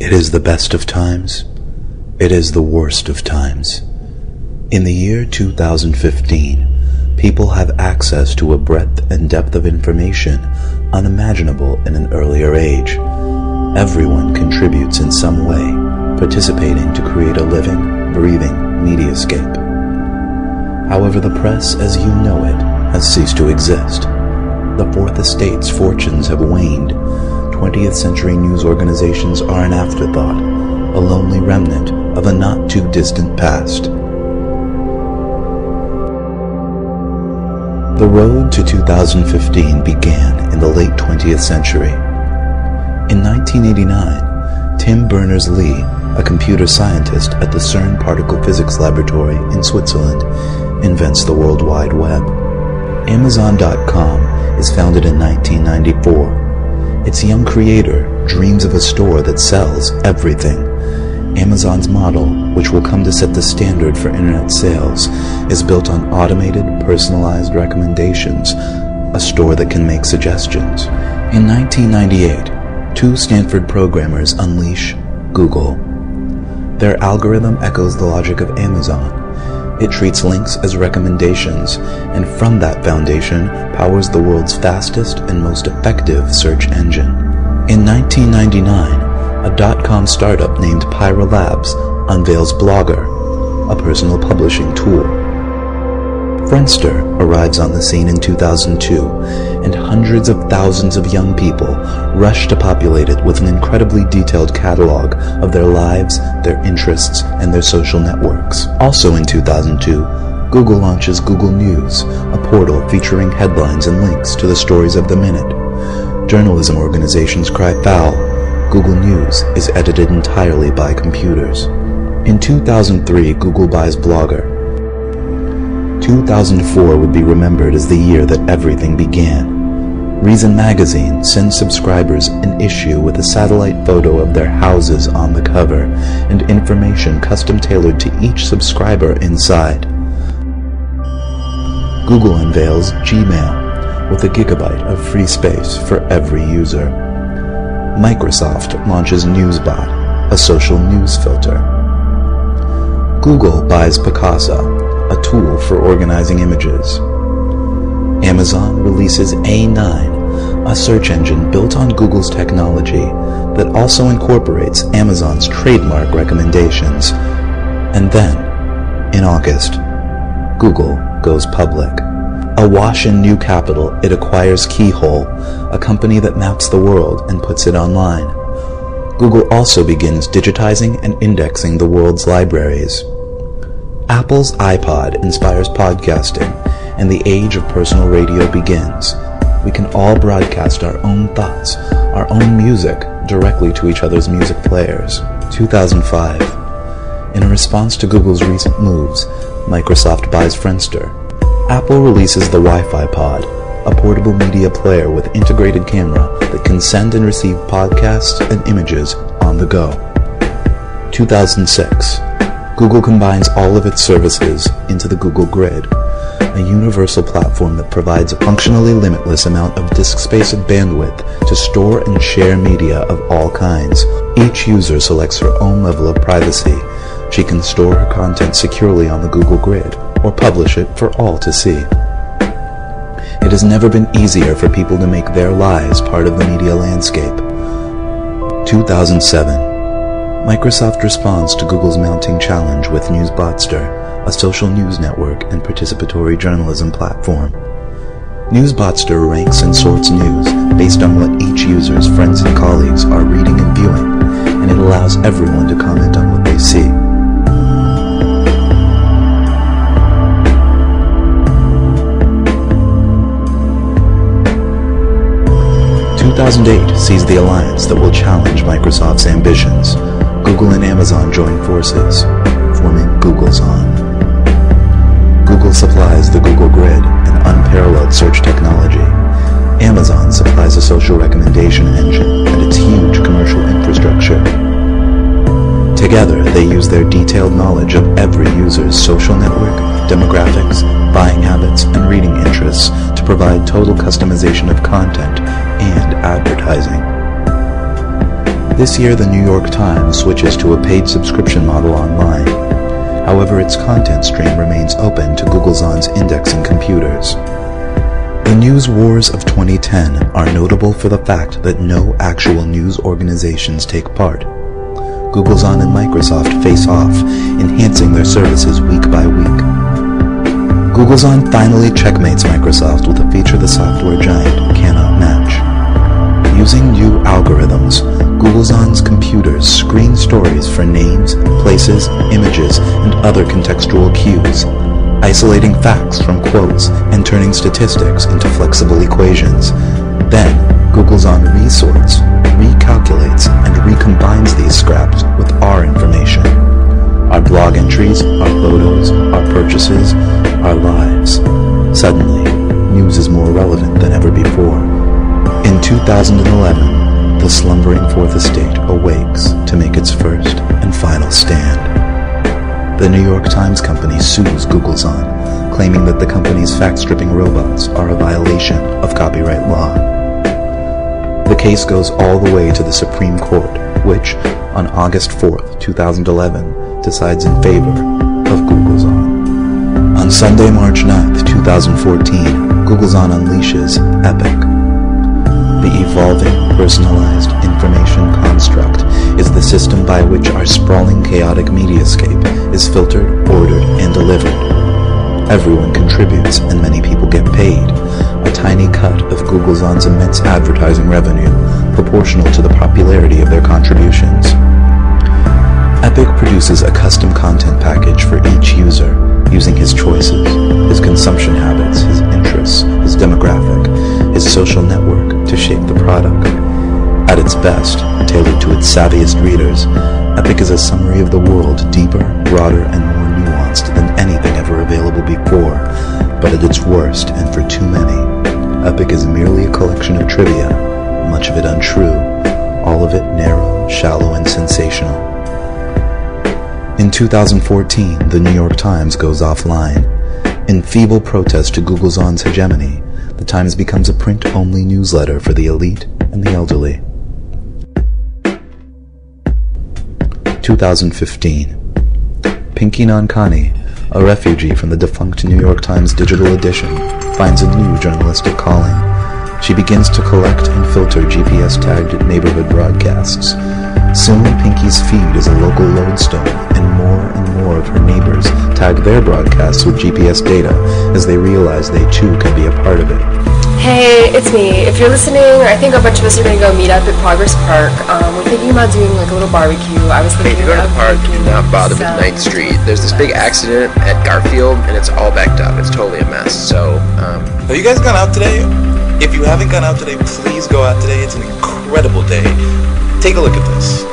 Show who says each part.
Speaker 1: It is the best of times. It is the worst of times. In the year 2015, people have access to a breadth and depth of information unimaginable in an earlier age. Everyone contributes in some way, participating to create a living, breathing mediascape. However, the press as you know it has ceased to exist. The Fourth Estate's fortunes have waned. 20th century news organizations are an afterthought, a lonely remnant of a not-too-distant past. The road to 2015 began in the late 20th century. In 1989, Tim Berners-Lee, a computer scientist at the CERN Particle Physics Laboratory in Switzerland, invents the World Wide Web. Amazon.com is founded in 1994. Its young creator dreams of a store that sells everything. Amazon's model, which will come to set the standard for internet sales, is built on automated, personalized recommendations, a store that can make suggestions. In 1998, two Stanford programmers unleash Google. Their algorithm echoes the logic of Amazon. It treats links as recommendations, and from that foundation powers the world's fastest and most effective search engine. In 1999, a dot-com startup named Pyra Labs unveils Blogger, a personal publishing tool. Friendster arrives on the scene in 2002, and hundreds of thousands of young people rush to populate it with an incredibly detailed catalog of their lives, their interests, and their social networks. Also in 2002, Google launches Google News, a portal featuring headlines and links to the stories of the minute. Journalism organizations cry foul. Google News is edited entirely by computers. In 2003, Google buys Blogger. 2004 would be remembered as the year that everything began. Reason magazine sends subscribers an issue with a satellite photo of their houses on the cover and information custom tailored to each subscriber inside. Google unveils Gmail with a gigabyte of free space for every user. Microsoft launches NewsBot, a social news filter. Google buys Picasa, a tool for organizing images. Amazon releases A9, a search engine built on Google's technology that also incorporates Amazon's trademark recommendations. And then, in August, Google goes public. Awash in new capital, it acquires Keyhole, a company that maps the world and puts it online. Google also begins digitizing and indexing the world's libraries. Apple's iPod inspires podcasting, and the age of personal radio begins. We can all broadcast our own thoughts, our own music, directly to each other's music players. 2005. In a response to Google's recent moves, Microsoft buys Friendster. Apple releases the Wi-Fi Pod, a portable media player with integrated camera that can send and receive podcasts and images on the go. 2006. Google combines all of its services into the Google Grid, a universal platform that provides a functionally limitless amount of disk space and bandwidth to store and share media of all kinds. Each user selects her own level of privacy. She can store her content securely on the Google Grid, or publish it for all to see. It has never been easier for people to make their lives part of the media landscape. 2007. Microsoft responds to Google's mounting challenge with Newsbotster, a social news network and participatory journalism platform. Newsbotster ranks and sorts news based on what each user's friends and colleagues are reading and viewing, and it allows everyone to comment on what they see. In 2008 sees the alliance that will challenge Microsoft's ambitions. Google and Amazon join forces, forming Google's On. Google supplies the Google Grid, an unparalleled search technology. Amazon supplies a social recommendation engine and its huge commercial infrastructure. Together, they use their detailed knowledge of every user's social network, demographics, buying habits, and reading interests to provide total customization of content and advertising. This year, the New York Times switches to a paid subscription model online. However, its content stream remains open to Googlezon's indexing computers. The news wars of 2010 are notable for the fact that no actual news organizations take part. Googlezon and Microsoft face off, enhancing their services week by week. Googlezon finally checkmates Microsoft with a feature the software giant cannot match. Using new algorithms, Googlezon's computers screen stories for names, places, images, and other contextual cues, isolating facts from quotes and turning statistics into flexible equations. Then, Googlezon resorts, recalculates, and recombines these scraps with our information. Our blog entries, our photos, our purchases, our lives. Suddenly, news is more relevant than ever before. In 2011, the slumbering Fourth Estate awakes to make its first and final stand. The New York Times Company sues Googlezon, claiming that the company's fact-stripping robots are a violation of copyright law. The case goes all the way to the Supreme Court, which, on August 4th, 2011, decides in favor of Googlezon. On Sunday, March 9th, 2014, Googlezon unleashes Epic. The evolving, personalized information construct is the system by which our sprawling, chaotic mediascape is filtered, ordered, and delivered. Everyone contributes, and many people get paid, a tiny cut of Googlezon's immense advertising revenue, proportional to the popularity of their contributions. Epic produces a custom content package for each user, using his choices, his consumption habits, his interests, his demographic, his social network to shape the product. At its best, tailored to its savviest readers, Epic is a summary of the world deeper, broader, and more nuanced than anything ever available before. But at its worst, and for too many, Epic is merely a collection of trivia, much of it untrue, all of it narrow, shallow, and sensational. In 2014, the New York Times goes offline. In feeble protest to Googlezon's hegemony, the Times becomes a print-only newsletter for the elite and the elderly. 2015. Pinky Nankani, a refugee from the defunct New York Times digital edition, finds a new journalistic calling. She begins to collect and filter GPS-tagged neighborhood broadcasts. Soon, Pinky's feed is a local lodestone, and more of her neighbors tag their broadcasts with GPS data as they realize they too can be a part of it.
Speaker 2: Hey, it's me. If you're listening, I think a bunch of us are going to go meet up at Progress Park. We're thinking about doing like a little barbecue. I was thinking
Speaker 3: if you go to the park, do not bother with 9th Street. There's this big accident at Garfield, and it's all backed up. It's totally a mess. So,
Speaker 4: Have you guys gone out today? If you haven't gone out today, please go out today. It's an incredible day. Take a look at this.